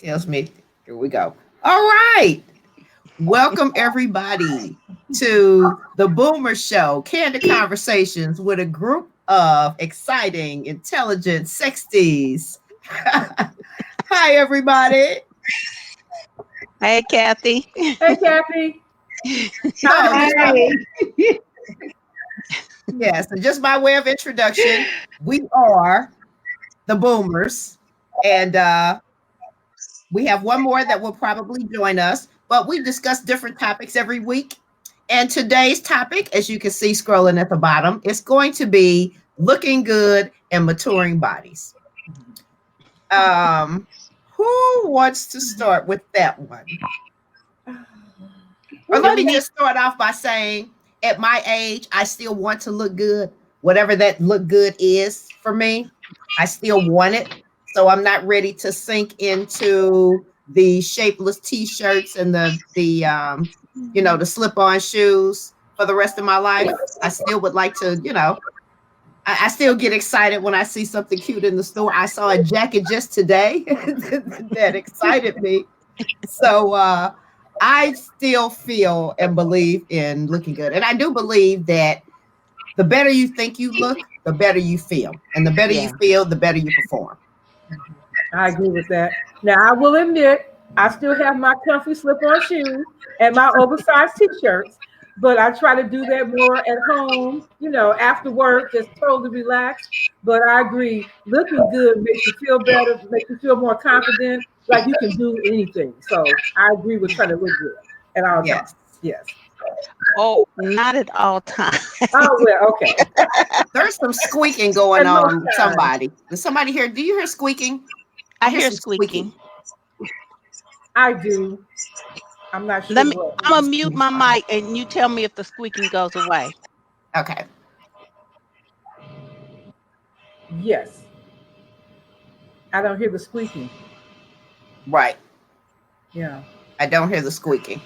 Tells me, here we go. All right. Welcome, everybody, to the Boomer Show, candid conversations with a group of exciting, intelligent sexties. Hi, everybody. Hey, Kathy. Hey, Kathy. So, just by, Hi. yes, and just by way of introduction, we are the Boomers, and we have one more that will probably join us, but we discuss different topics every week. And today's topic, as you can see scrolling at the bottom, is going to be looking good and maturing bodies. Who wants to start with that one? Or let me just start off by saying, at my age, I still want to look good. Whatever that look good is for me, I still want it. So I'm not ready to sink into the shapeless t-shirts and the slip-on shoes for the rest of my life. I still would like to, I still get excited when I see something cute in the store. I saw a jacket just today that excited me. So I still feel and believe in looking good. And I do believe that the better you think you look, the better you feel. And the better you feel, the better you perform. I agree with that. Now, I will admit, I still have my comfy slip-on shoes and my oversized t-shirts, but I try to do that more at home, after work, just totally relaxed. But I agree, looking good makes you feel better, makes you feel more confident, like you can do anything. So I agree with trying to look good at all times. Yes. Oh, not at all times. Oh, well, okay. There's some squeaking going on with somebody. Does somebody hear? Do you hear squeaking? I hear squeaking. I do. I'm not sure. I'm gonna mute my mic and you tell me if the squeaking goes away. Okay. Yes. I don't hear the squeaking. Right. Yeah. I don't hear the squeaking.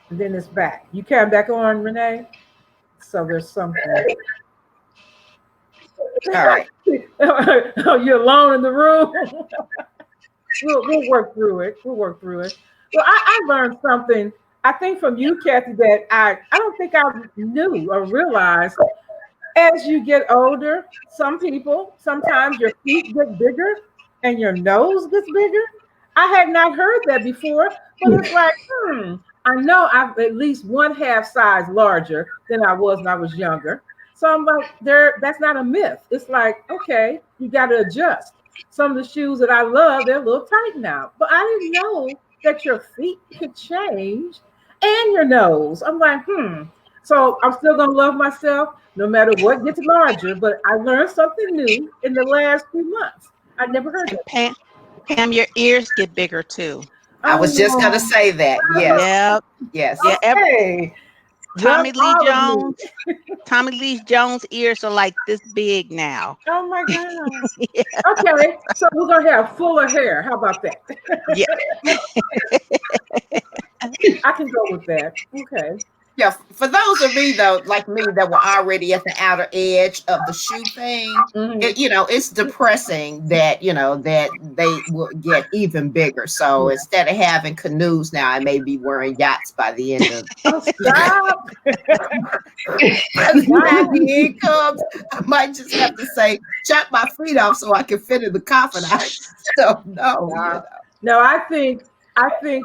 And then it's back. You came back on, Renee? So there's something. All right. Oh, you're alone in the room? We'll work through it. Well, I learned something, I think from you, Kathy, that I don't think I knew or realized. As you get older, sometimes your feet get bigger and your nose gets bigger. I had not heard that before, but it's like, I know I'm at least 1/2 size larger than I was when I was younger. So I'm like, that's not a myth. It's like, okay, you got to adjust. Some of the shoes that I love, they're a little tight now, but I didn't know that your feet could change and your nose. I'm like, So I'm still gonna love myself no matter what gets larger. But I learned something new in the last few months. I never heard that. Pam, your ears get bigger too. I was just gonna say that. Yes. Yep. Yes. Okay. Tommy Lee Jones ears are like this big now. Oh my God. Yeah. Okay, so we're gonna have fuller hair. How about that? Yeah. I can go with that. Okay. Yeah, for those of me though, like me, that were already at the outer edge of the shoe thing, it's depressing that that they will get even bigger. So instead of having canoes now, I may be wearing yachts by the end of. Oh, stop! By the time the end comes, I might just have to say, chop my feet off so I can fit in the coffin. I don't know. No, I think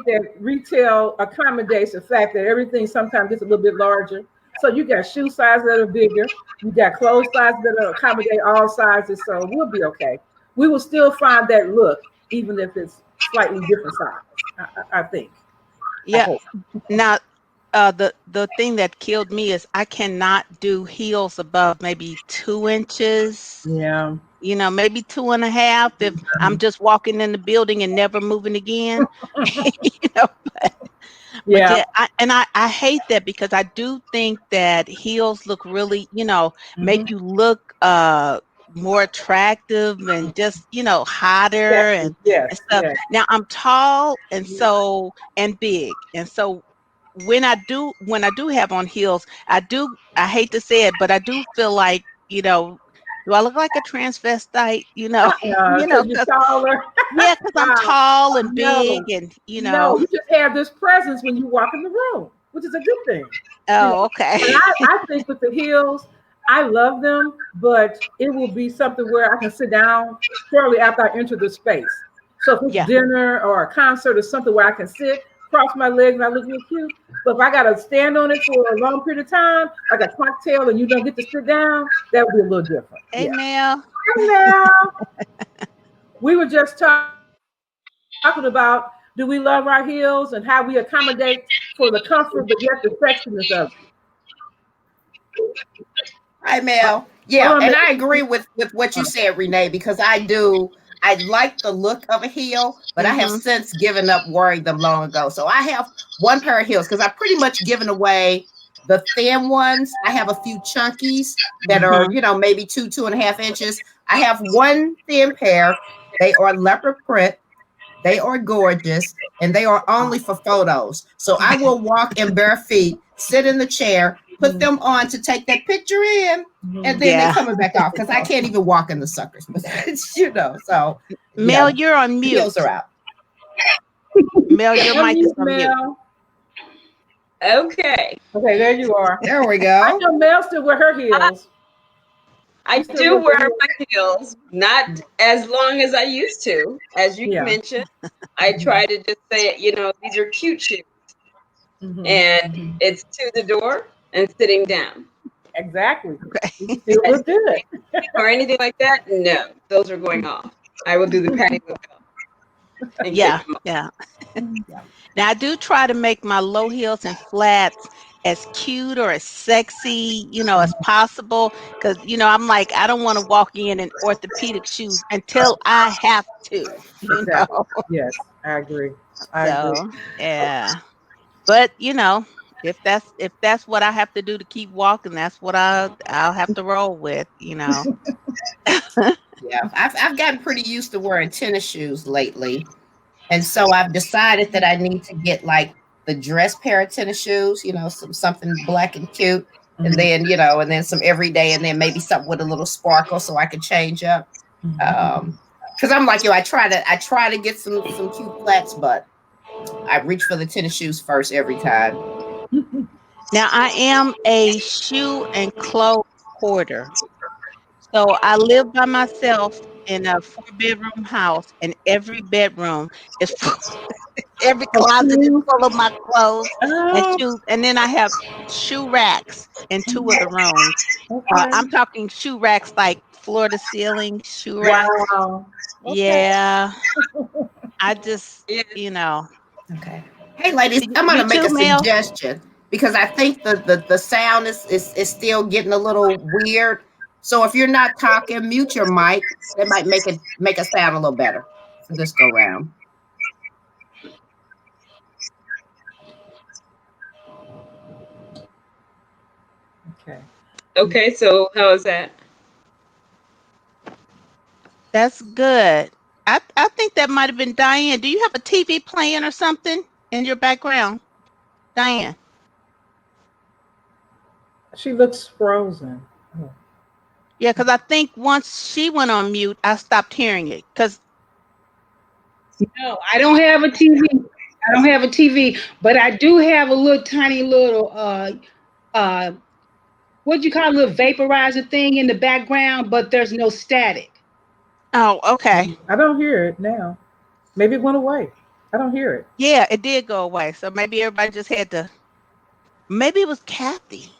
that retail accommodates the fact that everything sometimes gets a little bit larger. So you got shoe sizes that are bigger. You got clothes sizes that accommodate all sizes. So we'll be okay. We will still find that look, even if it's slightly different size, I think. Yeah. Now, the thing that killed me is I cannot do heels above maybe 2 inches. Yeah. Maybe 2.5 if I'm just walking in the building and never moving again. But I hate that because I do think that heels look really, make you look more attractive and just, hotter and stuff. Yes. Now I'm tall and big. And so when I do have on heels, I hate to say it, but I do feel like, Do I look like a transvestite? You know, Because you're 'cause- taller. yeah, because I'm Wow. tall and No, big, and no, you just have this presence when you walk in the room, which is a good thing. Oh, okay. And I think with the heels, I love them, but it will be something where I can sit down shortly after I enter the space. So if it's Yeah. dinner or a concert or something where I can sit, cross my legs, and I look real cute. But if I got to stand on it for a long period of time, like a cocktail, and you don't get to sit down, that would be a little different. Hey, Yeah. Mel. And now we were just talking about, do we love our heels and how we accommodate for the comfort, but yet the sexiness of Hi, it. Mel. Hold Yeah, on, and Mel. I agree with what you said, Renee, because I do. I like the look of a heel, but I have Mm-hmm. since given up wearing them long ago. So I have one pair of heels because I've pretty much given away the thin ones. I have a few chunkies that are, Mm-hmm. maybe 2.5 inches. I have one thin pair. They are leopard print. They are gorgeous, and they are only for photos. So I will walk in bare feet, sit in the chair, put them on to take that picture in, and then they Yeah. coming back off because I can't even walk in the suckers. But so Mel, yeah, you're on heels mute. are out. Mel, your mic is Unmute, on mute. Mel. Okay. Okay, there you are. There we I go. know Mel still wear her heels. I She still do wears her wear heels. my heels, not as long as I used to. As you Yeah. mentioned, I try to just say, these are cute shoes. And it's to the door and sitting down. Exactly. Okay. You still look good. Or anything like that, no. Those are going off. I will do the patty look up and keep Yeah. them up. Yeah. Yeah. Now I do try to make my low heels and flats as cute or as sexy, as possible. Because I'm like, I don't want to walk in orthopedic shoes until I have to, Exactly. Yes, I agree. I agree. So yeah. But if that's what I have to do to keep walking, that's what I'll have to roll with. Yeah, I've gotten pretty used to wearing tennis shoes lately, and so I've decided that I need to get like the dress pair of tennis shoes. Something black and cute, and Mhm. then and then some everyday, and then maybe something with a little sparkle so I can change up. Because I'm like you, I try to get some cute flats, but I reach for the tennis shoes first every time. Now I am a shoe and clothes hoarder. So I live by myself in a 4-bedroom house, and every bedroom is full, every closet is Okay. full of my clothes and Oh, shoes. And then I have shoe racks in 2 of the rooms. okay. I'm talking shoe racks like floor to ceiling shoe racks. Wow. Okay. Yeah, I just, Yeah. Okay. Hey, ladies, I'm You gonna make too, a Mel? suggestion because I think the sound is still getting a little weird. So if you're not talking, mute your mic. That might make it sound a little better for this go round. Okay. Okay, so how is that? That's good. I think that might have been Diane. Do you have a TV playing or something in your background, Diane? She looks frozen. Oh. Yeah, because I think once she went on mute, I stopped hearing it. Because No, I don't have a TV. I don't have a TV, but I do have a little tiny little uh what do you call it, a little vaporizer thing in the background, but there's no static. oh, okay, I don't hear it now. Maybe it went away. I don't hear it. yeah, it did go away. So maybe everybody just had to. Maybe it was Kathy.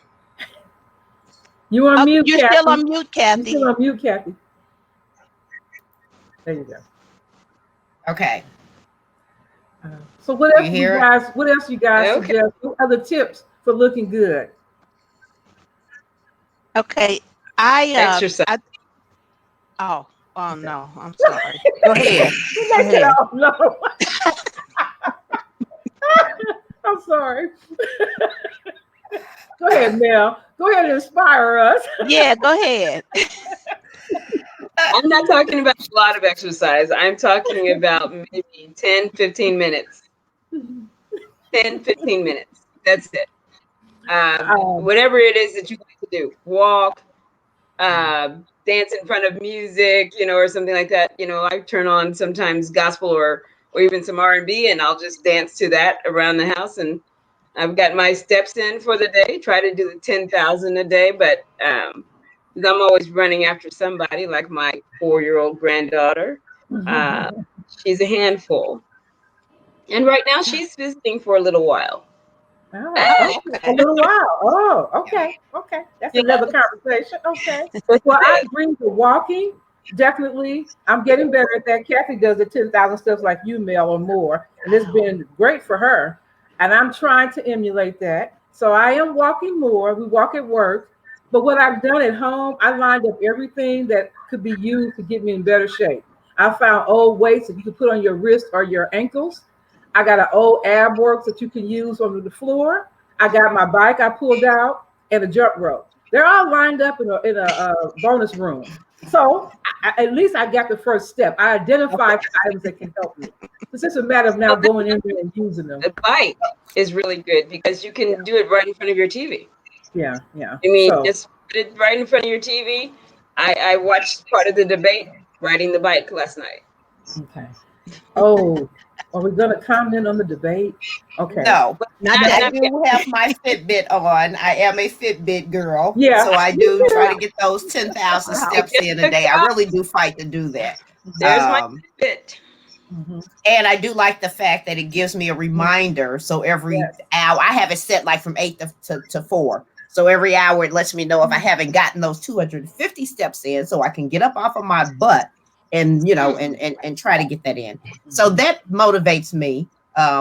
You on Oh, mute, you're still Kathy. on mute, You still Kathy. on mute, Kathy. There you go. Okay. So what Do else you you hear it? guys? What else you guys Okay. suggest? What other tips for looking good? Okay, Exercise. oh, oh Okay. no, I'm sorry. Go ahead. Go They said, ahead. "Oh no." I'm sorry. Go ahead, Mel. Go ahead and inspire us. Yeah, go ahead. I'm not talking about a lot of exercise. I'm talking about maybe 10, 15 minutes. 10, 15 minutes. That's it. Um, Whatever it is that you like to do, walk, dance in front of music, or something like that. I turn on sometimes gospel or even some R&B, and I'll just dance to that around the house. And I've got my steps in for the day. Try to do the 10,000 a day, but 'cause I'm always running after somebody, like my 4-year-old granddaughter. She's a handful, and right now she's visiting for a little while. Oh, okay. A little while. Oh, okay. Okay. That's another conversation. Okay. Well, I agree with walking. Definitely. I'm getting better at that. Kathy does the 10,000 steps like you, Mel, or more. And it's been great for her. And I'm trying to emulate that. So I am walking more. We walk at work. But what I've done at home, I lined up everything that could be used to get me in better shape. I found old weights that you can put on your wrist or your ankles. I got an old ab works that you can use on the floor. I got my bike I pulled out and a jump rope. They're all lined up in a bonus room. So at least I got the first step. I identified the items that can help me. It's just a matter of now going in there and using them. The bike is really good because you can do it right in front of your TV. Yeah. Just put it right in front of your TV. I watched part of the debate riding the bike last night. Okay. Oh, are we going to comment on the debate? Okay. No, I do have my Fitbit on. I am a Fitbit girl. Yeah. So I do try to get those 10,000 steps in a day. I really do fight to do that. There's my Fitbit. And I do like the fact that it gives me a reminder. So every hour, I have it set like from 8 to 4. So every hour it lets me know if I haven't gotten those 250 steps in, so I can get up off of my butt and and try to get that in. So that motivates me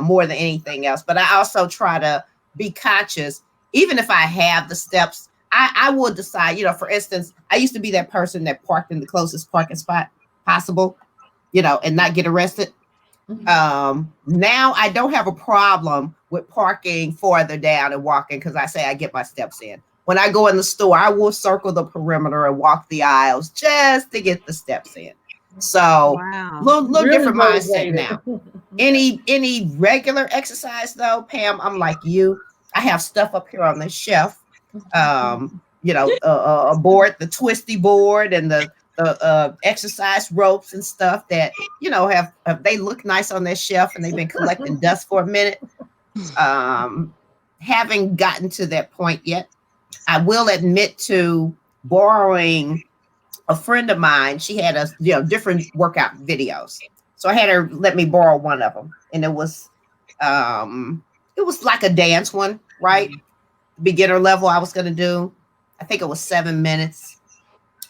more than anything else. But I also try to be conscious, even if I have the steps, I will decide, for instance, I used to be that person that parked in the closest parking spot possible, and not get arrested. Now I don't have a problem with parking farther down and walking because I say I get my steps in. When I go in the store, I will circle the perimeter and walk the aisles just to get the steps in. So little really different mindset now. Any regular exercise though, Pam, I'm like you. I have stuff up here on the shelf. A board, the twisty board, and the exercise ropes and stuff that have they look nice on their shelf and they've been collecting dust for a minute. Haven't gotten to that point yet. I will admit to borrowing a friend of mine. She had different workout videos, so I had her let me borrow one of them, and it was like a dance one, right? Beginner level. I was gonna do, I think it was 7 minutes.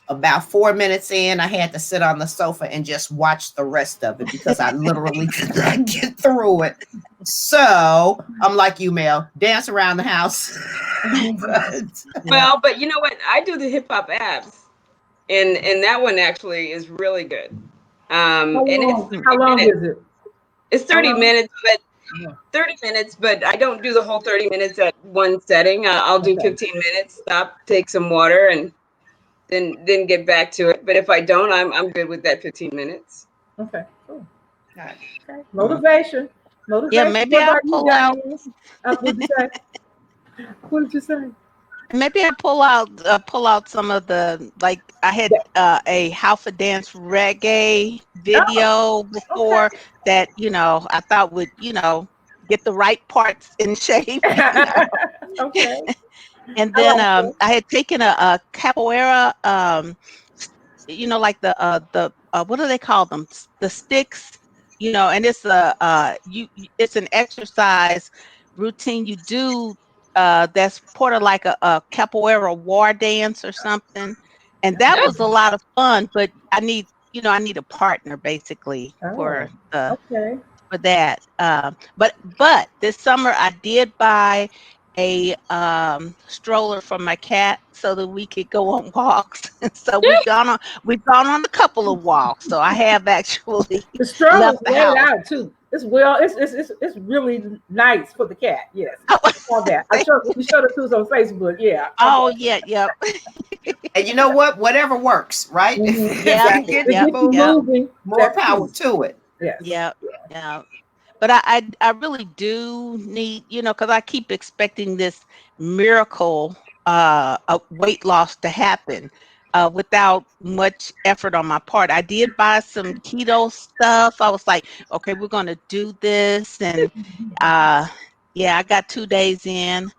About 4 minutes in, I had to sit on the sofa and just watch the rest of it because I literally could not get through it. So I'm like you, Mel, dance around the house. But you know what? I do the hip hop abs, and that one actually is really good. How long is it? It's 30 minutes, but 30 minutes, but I don't do the whole 30 minutes at one setting. I'll do 15 minutes, stop, take some water, and then get back to it. But if I don't, I'm good with that 15 minutes. Okay, cool. Okay. Motivation. Yeah, maybe I'll pull out. What did you say? What did you say? Maybe I pull out some of the, like I had a House of Dance reggae video before that, I thought would, get the right parts in shape. Okay. And then I had taken a capoeira, like the what do they call them? The sticks, and it's it's an exercise routine you do that's part of like a capoeira war dance or something. And that was a lot of fun, but I need a partner basically for that. But this summer I did buy a stroller for my cat so that we could go on walks. So we've gone on a couple of walks. So I have actually the stroller is laid out too. It's really nice for the cat. Yes, I saw that. We showed it to us on Facebook. Yeah. Oh yeah, yep. And you know what? Whatever works, right? Mm-hmm. Moving, more power to it. Yeah. But I really do need, because I keep expecting this miracle of weight loss to happen. without much effort on my part. I did buy some keto stuff. I was like, okay, we're going to do this. And yeah, I got 2 days in.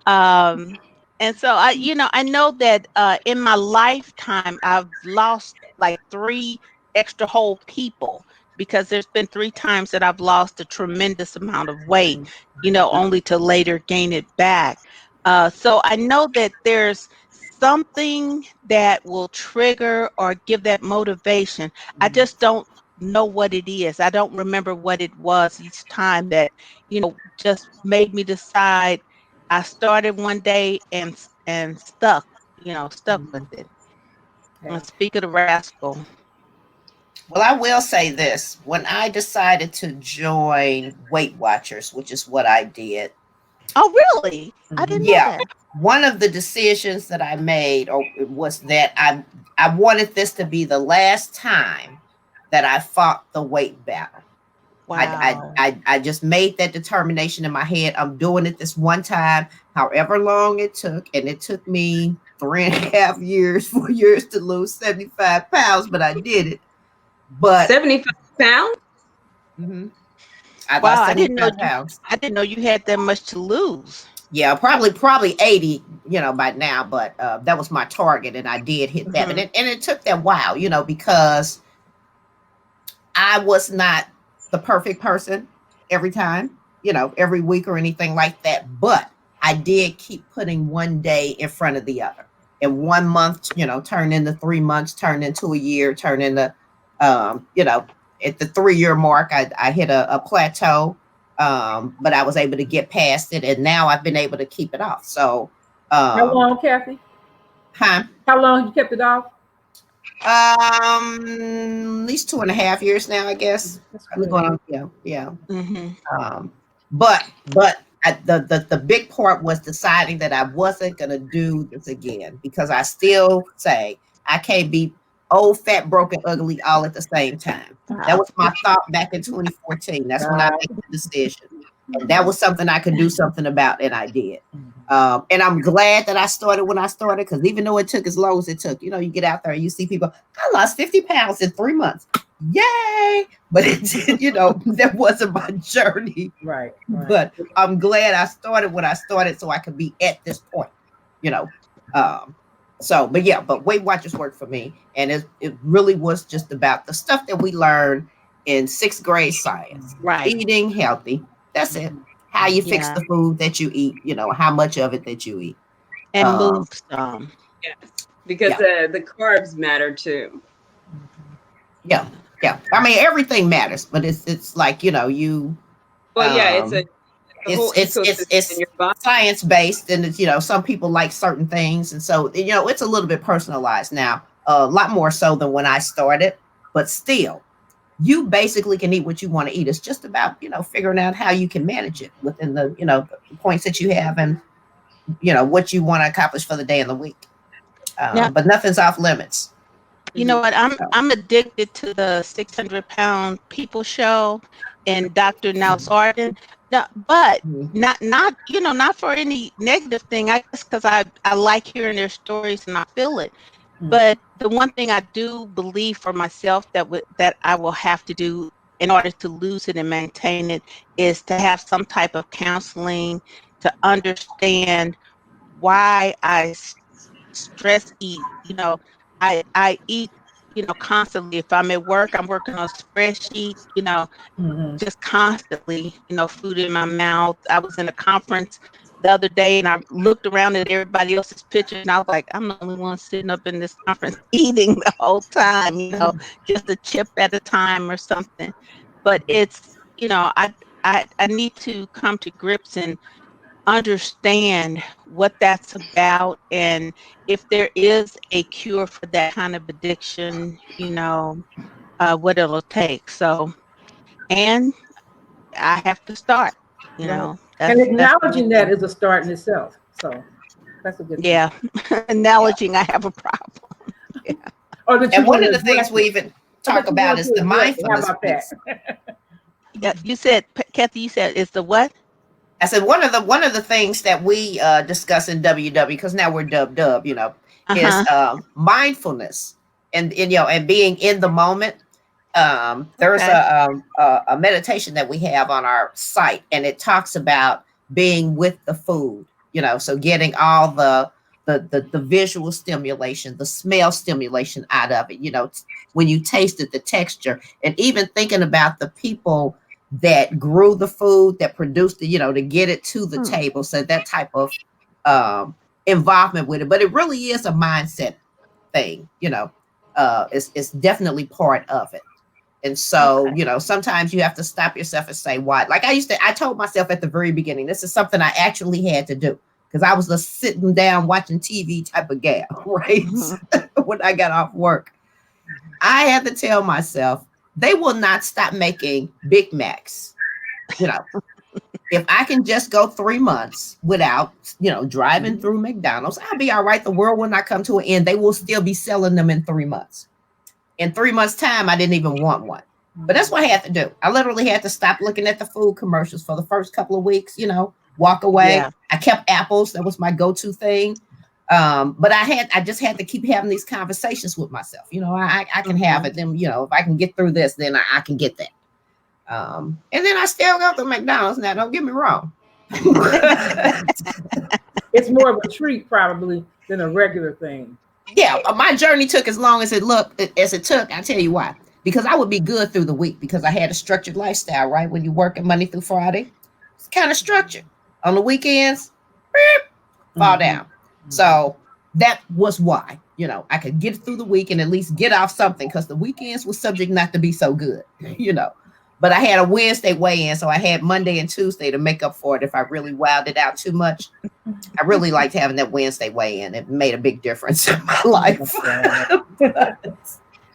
Um, and so I know that in my lifetime, I've lost like 3 extra whole people because there's been 3 times that I've lost a tremendous amount of weight, only to later gain it back. So I know that there's something that will trigger or give that motivation. I just don't know what it is. I don't remember what it was each time that, just made me decide. I started one day and stuck with it. And speak of the rascal. Well, I will say this. When I decided to join Weight Watchers, which is what I did. Oh, really? I didn't know Yeah. that. One of the decisions that I made was that I wanted this to be the last time that I fought the weight battle. Wow. I just made that determination in my head. I'm doing it this one time, however long it took. And it took me 3.5 years, 4 years to lose 75 pounds, but I did it. But 75 pounds? Mm-hmm. I Wow, lost I didn't know 75 pounds. I didn't know you had that much to lose. Yeah, probably 80, by now, but that was my target and I did hit that. Mhm. And it took that while, because I was not the perfect person every time, every week or anything like that. But I did keep putting one day in front of the other. And 1 month, turned into 3 months, turned into a year, turned into, at the 3-year mark, I hit a plateau. But I was able to get past it, and now I've been able to keep it off. So, how long, Kathy? Huh? How long you kept it off? At least 2.5 years now, I guess. Probably going on, yeah. Mhm. But the big part was deciding that I wasn't gonna do this again, because I still say I can't be old, fat, broken, ugly all at the same time. That was my thought back in 2014. That's when I made the decision. And that was something I could do something about, and I did. And I'm glad that I started when I started, because even though it took as long as it took, you get out there and you see people, I lost 50 pounds in 3 months. Yay! But that wasn't my journey. Right. But I'm glad I started when I started so I could be at this point, but Weight Watchers worked for me. And it really was just about the stuff that we learned in 6th grade science. Right. Eating healthy. That's it. How you fix the food that you eat, how much of it that you eat. And move some. Yes, because the carbs matter too. Yeah. I mean, everything matters, but it's like, you. Well, yeah, it's science based, and it's, some people like certain things, and so it's a little bit personalized now, a lot more so than when I started, but still, you basically can eat what you want to eat. It's just about figuring out how you can manage it within the the points that you have, and what you want to accomplish for the day and the week. But nothing's off limits. You know what? I'm addicted to the 600-pound people show and Dr. Nalzardan. But not for any negative thing. I guess because I like hearing their stories and I feel it. But the one thing I do believe for myself that I will have to do in order to lose it and maintain it is to have some type of counseling to understand why I stress eat. I eat, constantly. If I'm at work, I'm working on a spreadsheet, just constantly, food in my mouth. I was in a conference the other day and I looked around at everybody else's pictures and I was like, I'm the only one sitting up in this conference eating the whole time, just a chip at a time or something. But it's, I need to come to grips and understand what that's about, and if there is a cure for that kind of addiction, what it'll take. So, and I have to start, And that's acknowledging that is a start in itself. So that's a good thing. Yeah. Acknowledging I have a problem. Yeah. And one of the things we even talk about is the mindfulness. How about that? Yeah, you said, Kathy, you said it's the what? I said one of the things that we discuss in WW, because now we're dub, you know, is mindfulness and you know, and being in the moment. There's Okay. a meditation that we have on our site, and it talks about being with the food, you know, so getting all the visual stimulation, the smell stimulation out of it, you know, when you taste it, the texture, and even thinking about the people that grew the food, that produced it, you know, to get it to the table. So that type of involvement with it. But it really is a mindset thing, you know. It's definitely part of it. And so, Okay. you know, sometimes you have to stop yourself and say, why? Like I told myself at the very beginning, this is something I actually had to do because I was a sitting down watching TV type of gal, right? When I got off work, I had to tell myself, they will not stop making Big Macs. You know, if I can just go 3 months without, you know, driving through McDonald's, I'll be all right. The world will not come to an end. They will still be selling them in 3 months. In 3 months' time, I didn't even want one. But that's what I had to do. I literally had to stop looking at the food commercials for the first couple of weeks, you know, walk away. Yeah. I kept apples. That was my go-to thing. But I just had to keep having these conversations with myself. You know, I can have it. Then, you know, if I can get through this, then I can get that. And then I still go to McDonald's now. Don't get me wrong. It's more of a treat probably than a regular thing. Yeah, my journey took as long as it took. I tell you why. Because I would be good through the week because I had a structured lifestyle, right? When you're working Monday through Friday, it's kind of structured. On the weekends, fall down. So that was why, you know, I could get through the week and at least get off something because the weekends were subject not to be so good, you know. But I had a Wednesday weigh-in, so I had Monday and Tuesday to make up for it if I really wilded out too much. I really liked having that Wednesday weigh-in. It made a big difference in my life.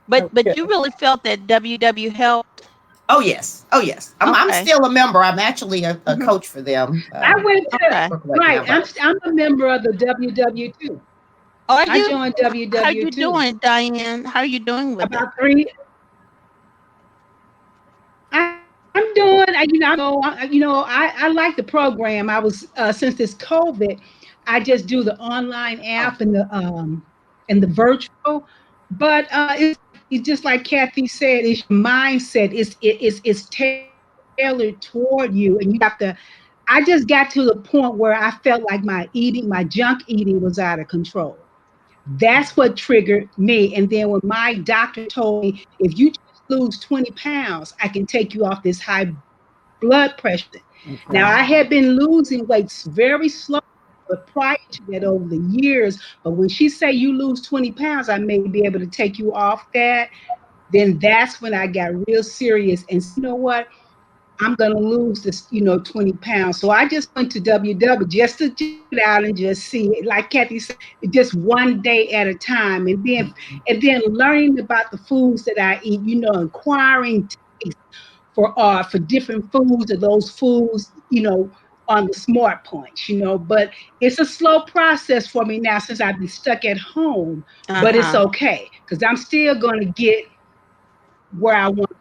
But you really felt that WW helped? Oh yes. I'm Okay. still a member. I'm actually a coach for them. I went to Okay. right. I'm a member of the WW too. Are I you? joined How WW you too doing, Diane? How are you doing with it? about three. I'm doing. I like the program. I was since this COVID, I just do the online app and the virtual. But it's just like Kathy said, it's your mindset. It's tailored toward you, and you have to. I just got to the point where I felt like my junk eating was out of control. That's what triggered me. And then when my doctor told me, if you just lose 20 pounds, I can take you off this high blood pressure. Now, I had been losing weight very slow, but prior to that, over the years. But when she say you lose 20 pounds, I may be able to take you off that. Then that's when I got real serious. And you know what? I'm gonna lose this, 20 pounds. So I just went to WW just to check it out and just see it. Like Kathy said, just one day at a time, and then learning about the foods that I eat. Inquiring taste for different foods or those foods. On the smart points. But it's a slow process for me now since I've been stuck at home. But it's okay because I'm still gonna get where I want.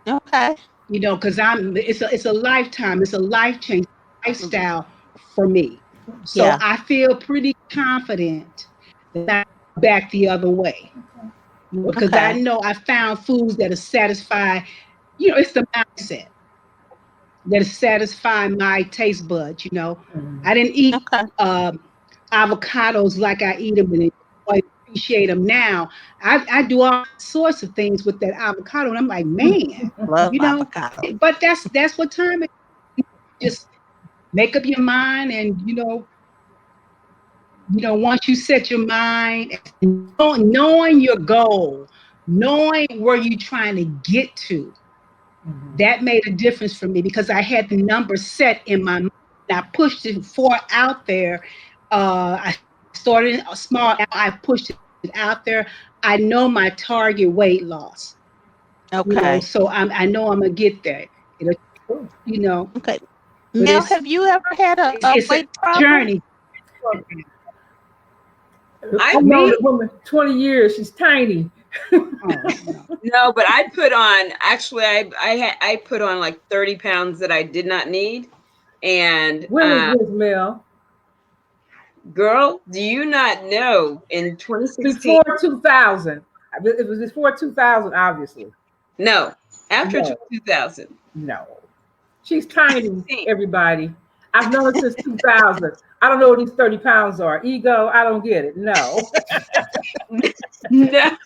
Okay. Because it's a lifetime, it's a life change lifestyle for me. So Yeah. I feel pretty confident that I'm back the other way. Because I Okay. know I found foods that are satisfied. It's the mindset that is satisfying my taste buds. I didn't eat Okay. avocados like I eat them and I appreciate them now. I do all sorts of things with that avocado, and I'm like, man, Love you know. avocado. But that's what time it is. Just make up your mind, and once you set your mind, knowing your goal, knowing where you're trying to get to, that made a difference for me because I had the number set in my mind. I pushed it far out there. I started small. I pushed it out there. I know my target weight loss. Okay. So I know I'm gonna get there. It'll, you know, Okay. but Mel, have you ever had a it's a weight problem? journey. I've known the woman 20 years. She's tiny. No, but I put on, actually, I put on like 30 pounds that I did not need. And When was this, Mel? girl, do you not know in 2016? Before 2000. It was before 2000, obviously. No, after No, 2000. no. She's tiny, 16. everybody. I've known her since 2000. I don't know what these 30 pounds are. Ego, I don't get it. No. No.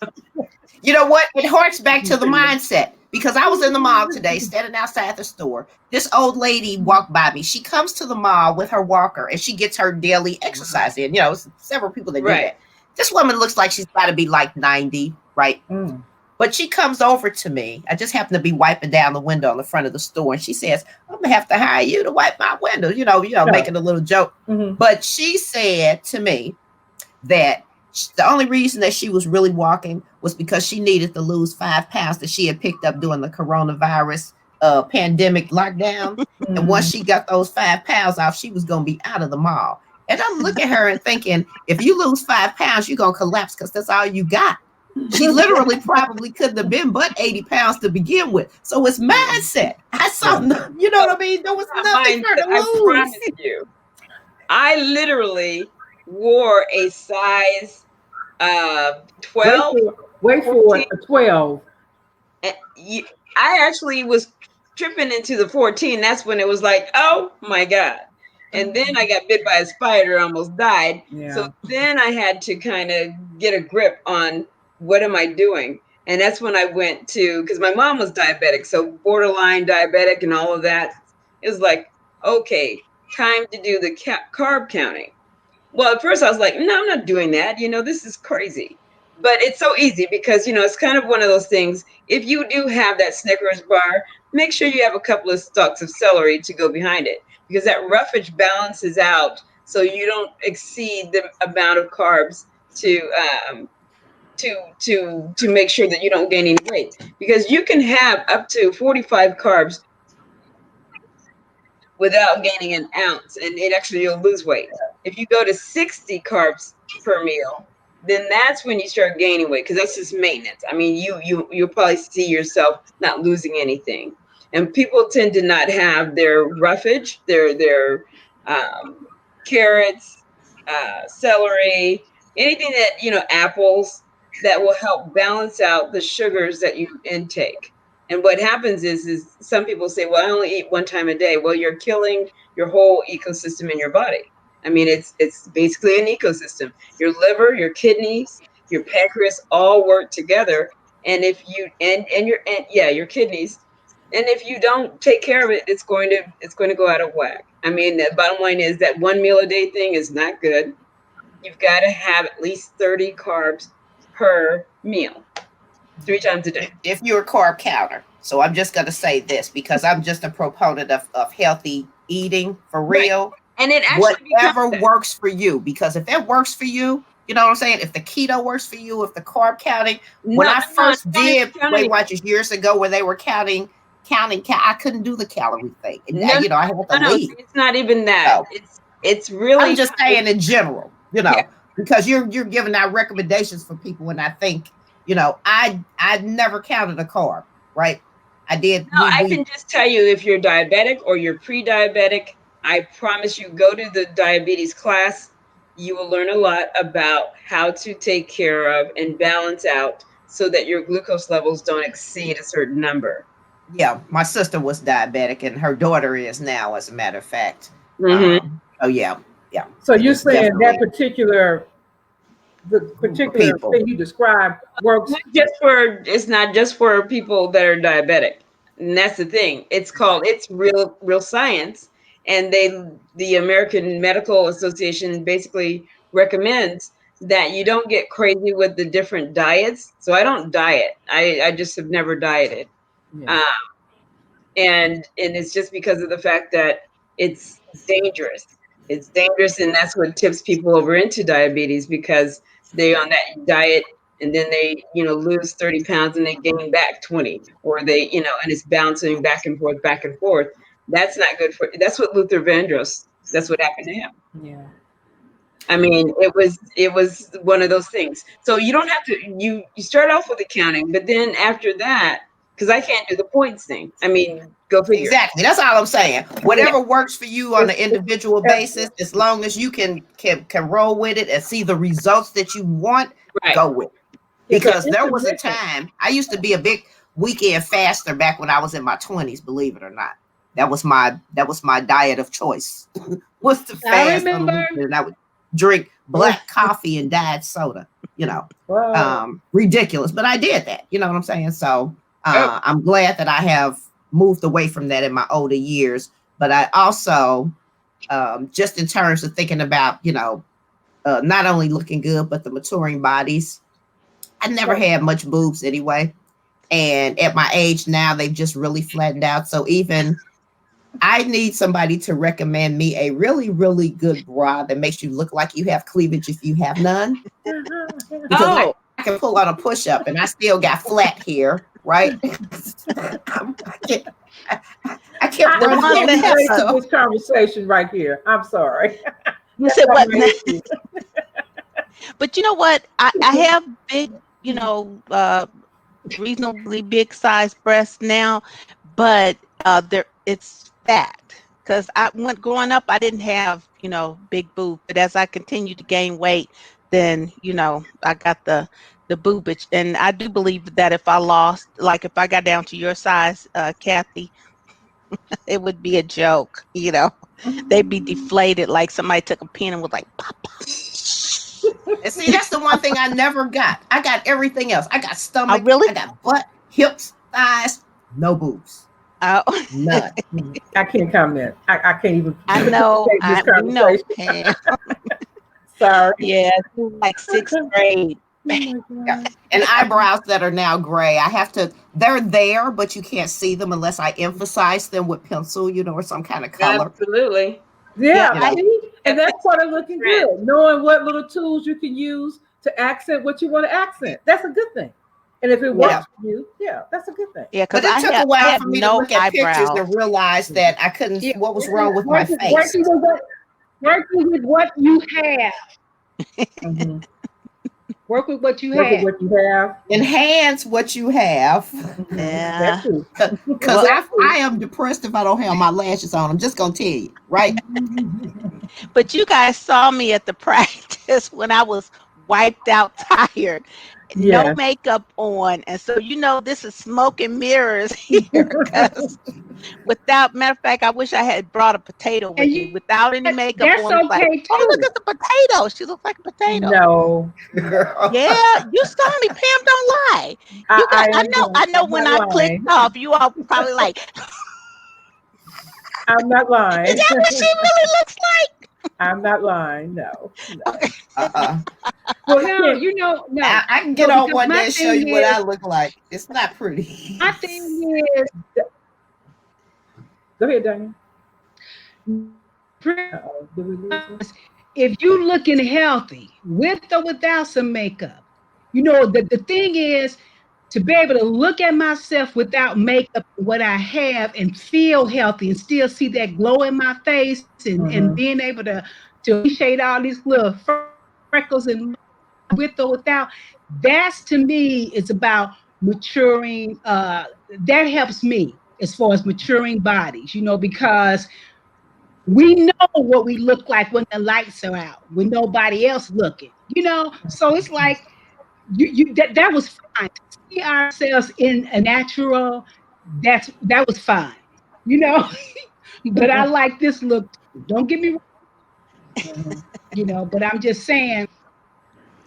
You know what? It harks back to the mindset because I was in the mall today, standing outside the store. This old lady walked by me. She comes to the mall with her walker and she gets her daily exercise in. You know, several people that do that. This woman looks like she's got to be like 90, right? But she comes over to me. I just happen to be wiping down the window on the front of the store, and she says, "I'm gonna have to hire you to wipe my window." Making a little joke. But she said to me that the only reason that she was really walking was because she needed to lose 5 pounds that she had picked up during the coronavirus pandemic lockdown. And once she got those 5 pounds off, she was gonna be out of the mall. And I'm looking at her and thinking, if you lose 5 pounds, you're gonna collapse because that's all you got. She literally probably couldn't have been but 80 pounds to begin with. So it's mindset. I saw, you know what I mean? There was nothing for her to lose. I promise you. I literally wore a size 12. Wait for it, a 12. I actually was tripping into the 14. That's when it was like, oh my God. And then I got bit by a spider, almost died. Yeah. So then I had to kind of get a grip on what am I doing? And that's when I went to, because my mom was diabetic, so borderline diabetic and all of that. It was like, okay, time to do the carb counting. Well, at first I was like, no, I'm not doing that. This is crazy. But it's so easy because, it's kind of one of those things. If you do have that Snickers bar, make sure you have a couple of stalks of celery to go behind it, because that roughage balances out so you don't exceed the amount of carbs to make sure that you don't gain any weight, because you can have up to 45 carbs without gaining an ounce, and you'll lose weight. If you go to 60 carbs per meal, then that's when you start gaining weight, because that's just maintenance. I mean, you'll probably see yourself not losing anything. And people tend to not have their roughage, their carrots, celery, anything that, apples, that will help balance out the sugars that you intake. And what happens is some people say, well, I only eat one time a day. Well, you're killing your whole ecosystem in your body. I mean, it's basically an ecosystem. Your liver, your kidneys, your pancreas all work together. And if you your kidneys, and if you don't take care of it, it's going to go out of whack. I mean, the bottom line is that 1 meal a day thing is not good. You've got to have at least 30 carbs per meal, 3 times a day. If you're a carb counter. So I'm just going to say this, because I'm just a proponent of healthy eating for real. Right. And it actually whatever works for you, because if it works for you, you know what I'm saying? If the keto works for you, if the carb counting, when I first did Weight Watchers years ago, where they were counting, I couldn't do the calorie thing. And I had to leave. It's not even that. So, it's really. I'm just saying in general, because you're giving out recommendations for people, and I think, I never counted a carb, right? I did. No, I can just tell you, if you're diabetic or you're pre-diabetic, I promise you, go to the diabetes class. You will learn a lot about how to take care of and balance out so that your glucose levels don't exceed a certain number. Yeah, my sister was diabetic, and her daughter is now, as a matter of fact. Oh yeah. So you're saying that particular thing you described works it's not just for people that are diabetic. And that's the thing. It's real science. And the American Medical Association basically recommends that you don't get crazy with the different diets. So I don't diet. I just have never dieted. Yeah. And it's just because of the fact that it's dangerous. It's dangerous, and that's what tips people over into diabetes, because they're on that diet and then they, lose 30 pounds and they gain back 20, or they, and it's bouncing back and forth. That's not good that's what Luther Vandross, that's what happened to him. Yeah. I mean, it was one of those things. So you don't have to, you start off with accounting, but then after that, because I can't do the points thing. I mean, go figure. Exactly. That's all I'm saying. Whatever works for you on an individual basis, as long as you can roll with it and see the results that you want, go with it. Because there was a time I used to be a big weekend faster back when I was in my 20s, believe it or not. That was my diet of choice. Was to fast on the weekend, and I would drink black coffee and diet soda, you know. Ridiculous, but I did that, you know what I'm saying? So I'm glad that I have moved away from that in my older years, but I also just in terms of thinking about, you know, not only looking good but the maturing bodies. I never had much boobs anyway, and at my age now they've just really flattened out. So even I need somebody to recommend me a really, really good bra that makes you look like you have cleavage if you have none. Because I can pull on a push-up and I still got flat here, right? I can't run this conversation right here. I'm sorry. You said what? But you know what? I have big, you know, reasonably big size breasts now, but it's fat. Because growing up, I didn't have, you know, big boob. But as I continue to gain weight, then, you know, I got the boobage. And I do believe that if I got down to your size, Kathy, it would be a joke, you know. They'd be deflated like somebody took a pin and was like, pop, pop. And see, that's the one thing I never got. I got everything else. I got stomach. Oh, really? I got butt, hips, thighs, no boobs. Oh, none. I can't comment. I can't even. I know. I know, Pam. Sorry. Yeah, like 6th grade. And eyebrows that are now gray. They're there, but you can't see them unless I emphasize them with pencil, you know, or some kind of color. Absolutely. Yeah, and that's part of looking good. Knowing what little tools you can use to accent what you want to accent. That's a good thing. And if it works for you, that's a good thing. Yeah, but it took a while for me to look at pictures and realize that I couldn't. What was wrong with my face? Working with what you have. Mm-hmm. Work with what you have. Enhance what you have. Yeah. Because I am depressed if I don't have my lashes on. I'm just gonna tell you, right? But you guys saw me at the practice when I was wiped out, tired, no makeup on, and so you know this is smoke and mirrors here. Matter of fact, I wish I had brought a potato with me without any makeup on. That's okay too. Oh, look at the potato. She looks like a potato. No. Yeah, you saw me, Pam. Don't lie. I know. When I clicked off, you all probably like. I'm not lying. Is that what she really looks like? I'm not lying. No. Well, no. I can get on one day and show you what I look like. It's not pretty. My thing is. Go ahead, Diane. If you looking healthy, with or without some makeup, you know, the thing is to be able to look at myself without makeup, what I have, and feel healthy and still see that glow in my face and being able to appreciate all these little freckles and with or without, that's to me, it's about maturing. That helps me as far as maturing bodies, you know, because we know what we look like when the lights are out, when nobody else looking, you know. So it's like that was fine. To see ourselves in a natural, that was fine, you know. But I like this look. Don't get me wrong, you know. But I'm just saying,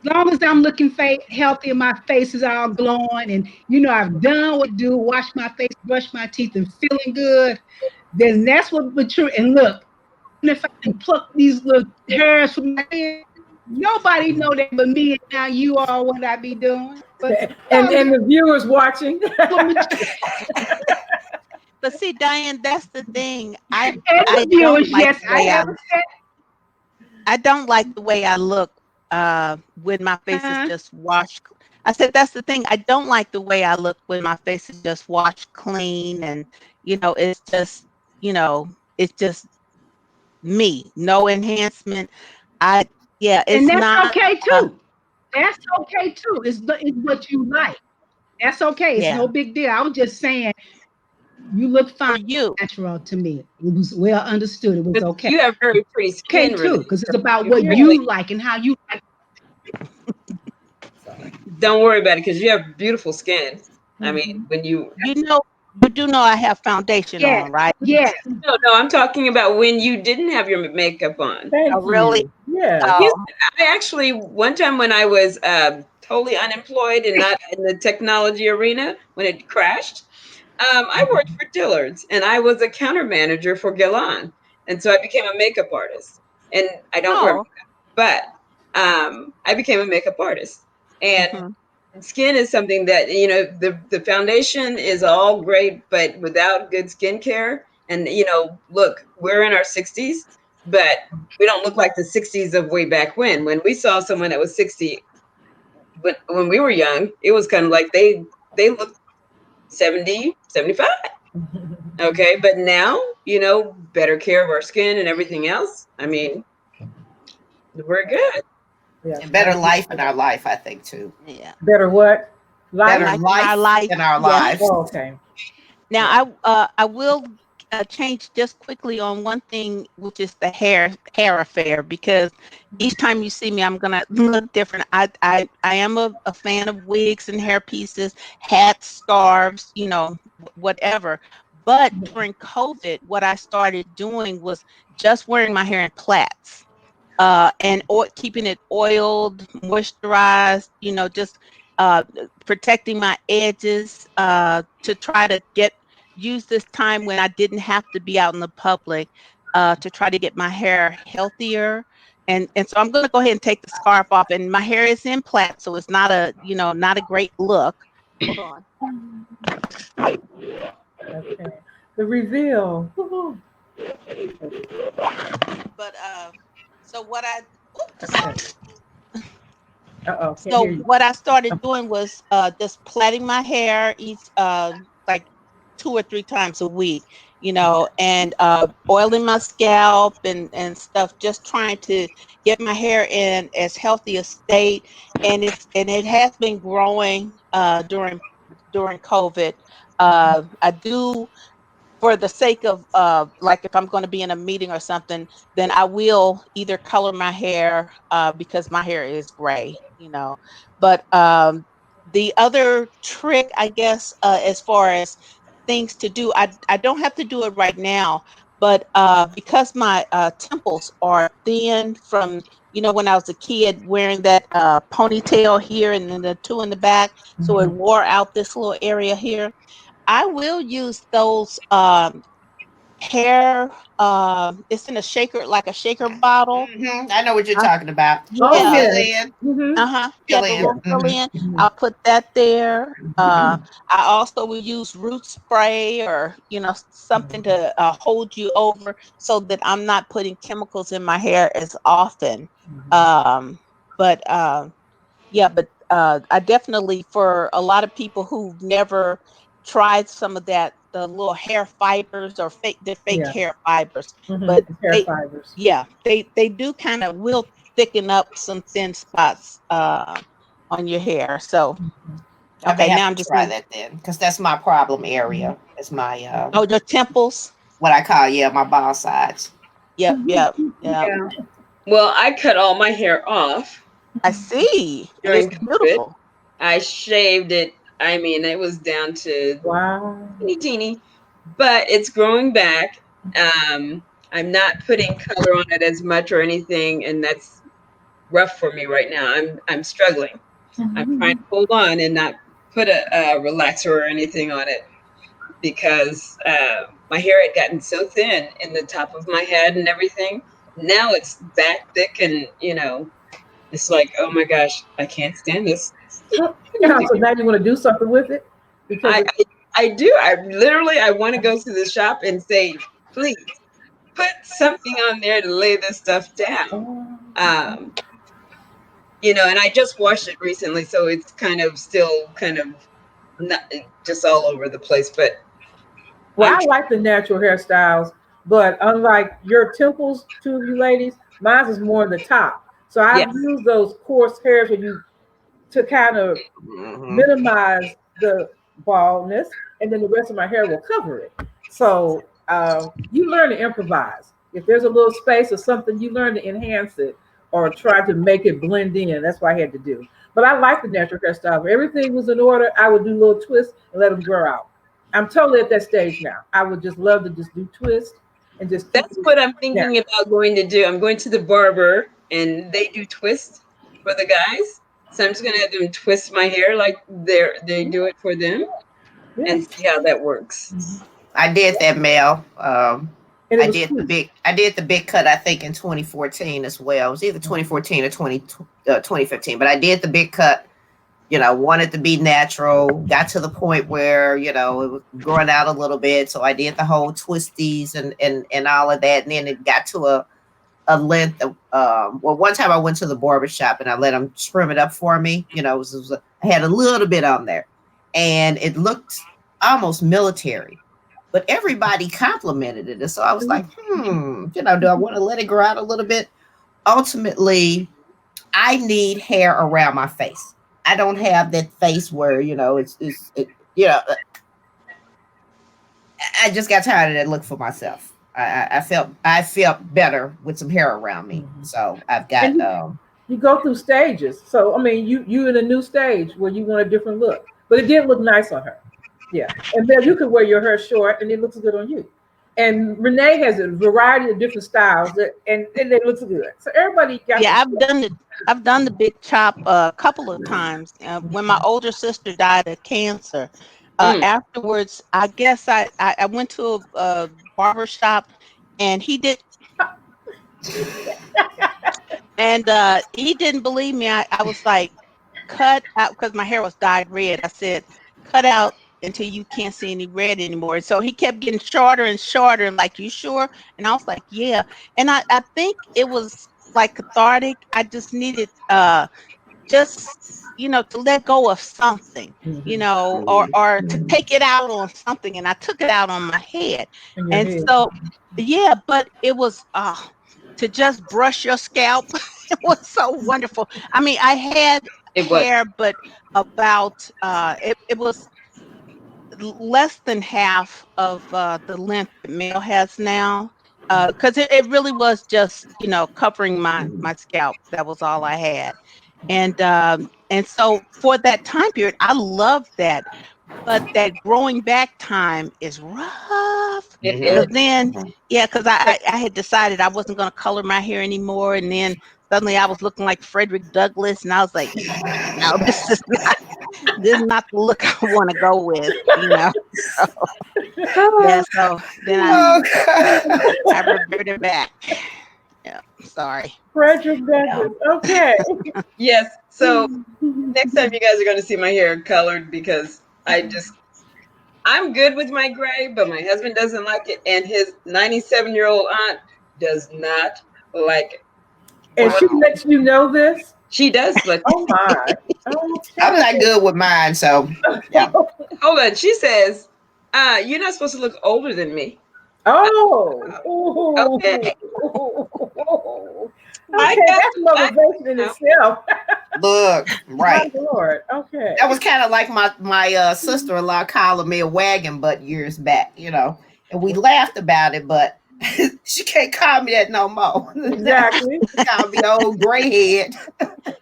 as long as I'm looking healthy and my face is all glowing, and you know I've done what I do, wash my face, brush my teeth, and feeling good, then that's what mature. And look, if I can pluck these little hairs from my head, nobody know that but me and now you all what I be doing. But and the viewers watching. But see, Diane, that's the thing. I don't like the way I look when my face is just washed. I said that's the thing. I don't like the way I look when my face is just washed clean, and you know, it's just me, no enhancement. It's and that's not okay too. That's okay too. It's what you like. That's okay. It's Yeah. no big deal. I was just saying you look For fine, you. natural to me. It was well understood. It was But okay. you have very pretty Okay skin, too, Renee. because it's about You what really you like and how you like. Sorry. don't worry about it because you have beautiful skin. I mean, Mhm. when you You know, you do know I have foundation Yes, on, right? yes. no, I'm talking about when you didn't have your makeup on. Oh, Thank really? you. Yes. Yes, Oh, I actually one time when I was totally unemployed and not in the technology arena when it crashed, I worked for Dillard's and I was a counter manager for Gillan, and so I became a makeup artist. And I don't wear oh. makeup, but I became a makeup artist. And Hmm. skin is something that the foundation is all great, but without good skincare, and look, we're in our 60s, but we don't look like the 60s of way back when we saw someone that was 60 when we were young. It was kind of like they looked 70, 75. Okay, but now better care of our skin and everything else. I mean, we're good. Yes, And I better agree. life in our life, I think too. Yeah. Better what? Life? Better Life in our life life. in our Yeah. lives. Oh, okay. Now Yeah. I will change just quickly on one thing, which is the hair affair, because each time you see me, I'm gonna look different. I am a fan of wigs and hair pieces, hats, scarves, whatever. But during COVID, what I started doing was just wearing my hair in plaits, and keeping it oiled, moisturized, just uh, protecting my edges, to try to use this time when I didn't have to be out in the public, to try to get my hair healthier. And so I'm going to go ahead and take the scarf off, and my hair is in plait, so it's not not a great look. Hold on. Okay. The reveal. Woo-hoo. But so what I Okay. oops. Uh-oh, can't So hear you. what I started doing was just plaiting my hair each like 2 or 3 times a week, and oiling my scalp and stuff, just trying to get my hair in as healthy a state. And it has been growing during COVID. I do, for the sake of like, if I'm going to be in a meeting or something, then I will either color my hair, because my hair is gray, but the other trick, I guess, as far as things to do, I don't have to do it right now, but because my temples are thin from when I was a kid, wearing that ponytail here and then the two in the back, so it Mhm. wore out this little area here. I will use those hair. It's in a shaker, like a shaker bottle. I know what you're Uh, talking about. To Oh, yeah. fill yes. in, Mm-hmm. Uh-huh. Yeah, fill the Yes. in. little fill in. Mhm. I'll put that there. Mhm. I also will use root spray, or something to hold you over, so that I'm not putting chemicals in my hair as often. Mhm. But yeah, but I definitely, for a lot of people who've never tried some of that, the little hair fibers, or the fake Yeah. hair fibers, Mm-hmm. but Hair they, fibers. yeah, they do kind of will thicken up some thin spots on your hair. So, Mhm. I may okay, have now I'm to just try going to, that then, because that's my problem area. It's my oh, your temples. what I call, yeah, my ball sides. Yep, yep, yep. Yeah. Well, I cut all my hair off I see. And it's during COVID. beautiful. I shaved it. I mean, it was down to Wow. teeny teeny, but it's growing back. I'm not putting color on it as much or anything, and that's rough for me right now. I'm struggling. I'm trying to Mhm. hold on and not put a relaxer or anything on it, because my hair had gotten so thin in the top of my head and everything. Now it's back thick, and it's like, oh my gosh, I can't stand this. Yeah, so now you want to do something with it because I, it. I I do. I want to go to the shop and say, please put something on there to lay this stuff down. Oh. Um, and I just washed it recently, so it's kind of still kind of not just all over the place. But Well, I'm I like the natural hairstyles, but unlike your temples, two of you ladies, mine is more in the top. So I've yes, used those coarse hairs where you to kind of Hmm. minimize the baldness, and then the rest of my hair will cover it. So you learn to improvise. If there's a little space or something, you learn to enhance it or try to make it blend in. That's what I had to do. But I like the natural hairstyle. If everything was in order, I would do little twists and let them grow out. I'm totally at that stage now. I would just love to just do twists and just keep That's what I'm yeah. thinking about going to do. I'm going to the barber and they do twists for the guys. So I'm just gonna have them twist my hair like they do it for them Yeah. and see how that works. I did that, Mel. And it I was did cute. I did the big cut, I think, in 2014 as well. It was either 2014 or 2015, but I did the big cut. Wanted to be natural. Got to the point where it was growing out a little bit, so I did the whole twisties and all of that, and then it got to a length of one time I went to the barber shop and I let them trim it up for me. I had a little bit on there, and it looked almost military. But everybody complimented it. And so I was like, do I want to let it grow out a little bit? Ultimately, I need hair around my face. I don't have that face where, I just got tired of that look for myself. I felt better with some hair around me. So I've got you go through stages. So I mean you in a new stage where you want a different look. But it did look nice on her. Yeah. And then you could wear your hair short and it looks good on you. And Renee has a variety of different styles and it looks good. So everybody got I've done the big chop a couple of times. When my older sister died of cancer, afterwards, I guess I went to a barber shop, and he did, and he didn't believe me. I was like, cut out, because my hair was dyed red. I said, cut out until you can't see any red anymore. And so he kept getting shorter and shorter, and like, you sure? And I was like, yeah. And I think it was like cathartic. I just needed just to let go of something, or to take it out on something, and I took it out on my head. And so yeah, but it was to just brush your scalp. It was so wonderful. I mean, I had hair, but about it was less than half of the length that Mel has now, because it really was just covering my scalp. That was all I had. And so for that time period, I loved that. But that growing back time is rough. It Because is. then, yeah, because I had decided I wasn't going to color my hair anymore. And then suddenly I was looking like Frederick Douglass. And I was like, no, this is not the look I want to go with, So, yeah, so then I reverted back. Yeah, sorry. Frederick Douglass. Okay. Yes. So next time you guys are going to see my hair colored, because I'm good with my gray, but my husband doesn't like it, and his 97-year-old aunt does not like it. And she lets you know this? She does. Oh my. Okay. I'm not good with mine, so yeah. Hold on. She says, you're not supposed to look older than me. Oh. Okay. Okay, that's motivation in itself. Look, right. My Lord. Okay. That was kind of like my sister-in-law calling me a wagon butt years back, and we laughed about it, but she can't call me that no more. Exactly. She called me old gray head.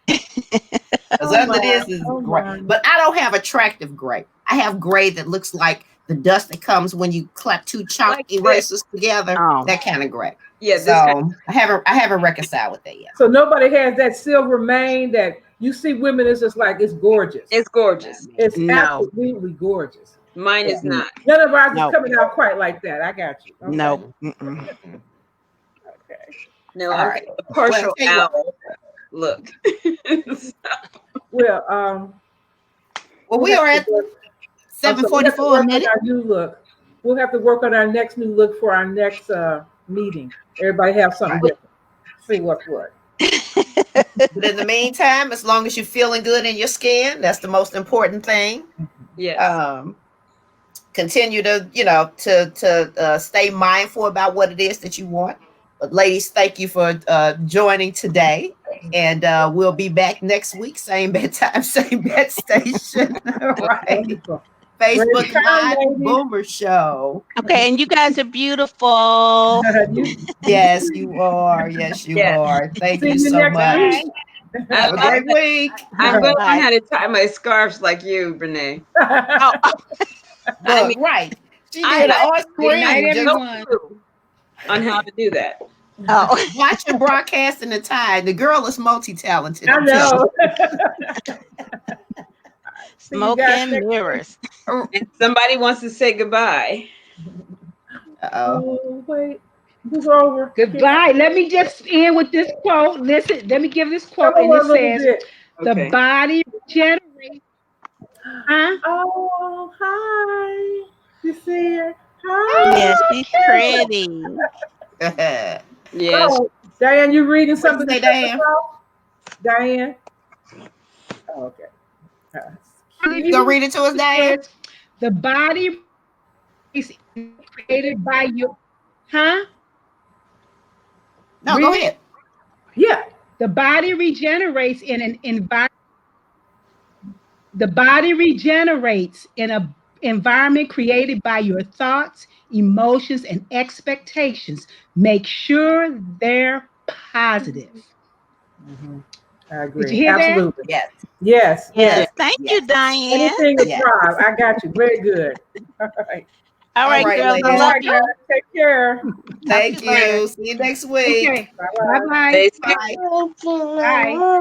Because under this is gray. But I don't have attractive gray. I have gray that looks like the dust that comes when you clap two chalk erasers together. That kind of gray. Yeah. So I haven't reconciled with that yet. So nobody has that silver mane that you see women. It's just like, it's gorgeous. It's gorgeous. It's absolutely gorgeous. Mine is not. None of ours is coming out quite like that. I got you. Okay. No. Okay. No, I'm a partial owl look. Well, we are at 7:44 a minute. Our new look. We'll have to work on our next new look for our next meeting. Everybody have something different. See what's what. But in the meantime, as long as you're feeling good in your skin, that's the most important thing. Yes. Continue to stay mindful about what it is that you want. But ladies, thank you for joining today. And we'll be back next week. Same bedtime, same bed station. All right. Wonderful. Facebook Great time, Live ladies. Boomer Show. Okay, and you guys are beautiful. Yes, you are. Yes, you Yes. are. Thank See you you so next much. week. Have a great week. I'm going to Bye. learn how to tie my scarves like you, Brene. Oh, Look, mean, right. She I did an have on Good night, screen just no everyone. clue on how to do that. oh. watching broadcasting the tide. The girl is multi-talented. I I'm telling know. Smoke guys and next mirrors. you. And somebody wants to say goodbye. Uh-oh. Oh, wait. Who's over? Goodbye. Let me just end with this quote. Listen, let me give this quote, Come and on it a little says, bit. "The Okay. body regenerates." Huh? Oh, hi. You see her? Hi. Yes, she's pretty. Yes. Oh, Diane, you reading What something? you say, to set us Diane? off? Diane? Oh, okay. You gonna read it to us, It Diane? says, "The body is created by you." Huh? No, go Read it. ahead. Yeah. The body regenerates in an environment. The body regenerates in an environment created by your thoughts, emotions, and expectations. Make sure they're positive. I agree. Did you hear that? Absolutely. Yes. Yes. Yes, thank Yes. you, Diane. Anything to Yes. thrive. I got you. Very good. All right. All All right, right, girls, I ladies. love All right, you. guys. Take care. Thank you later. you. See you next week. Okay. Bye-bye. Bye-bye. Stay Bye. Bye.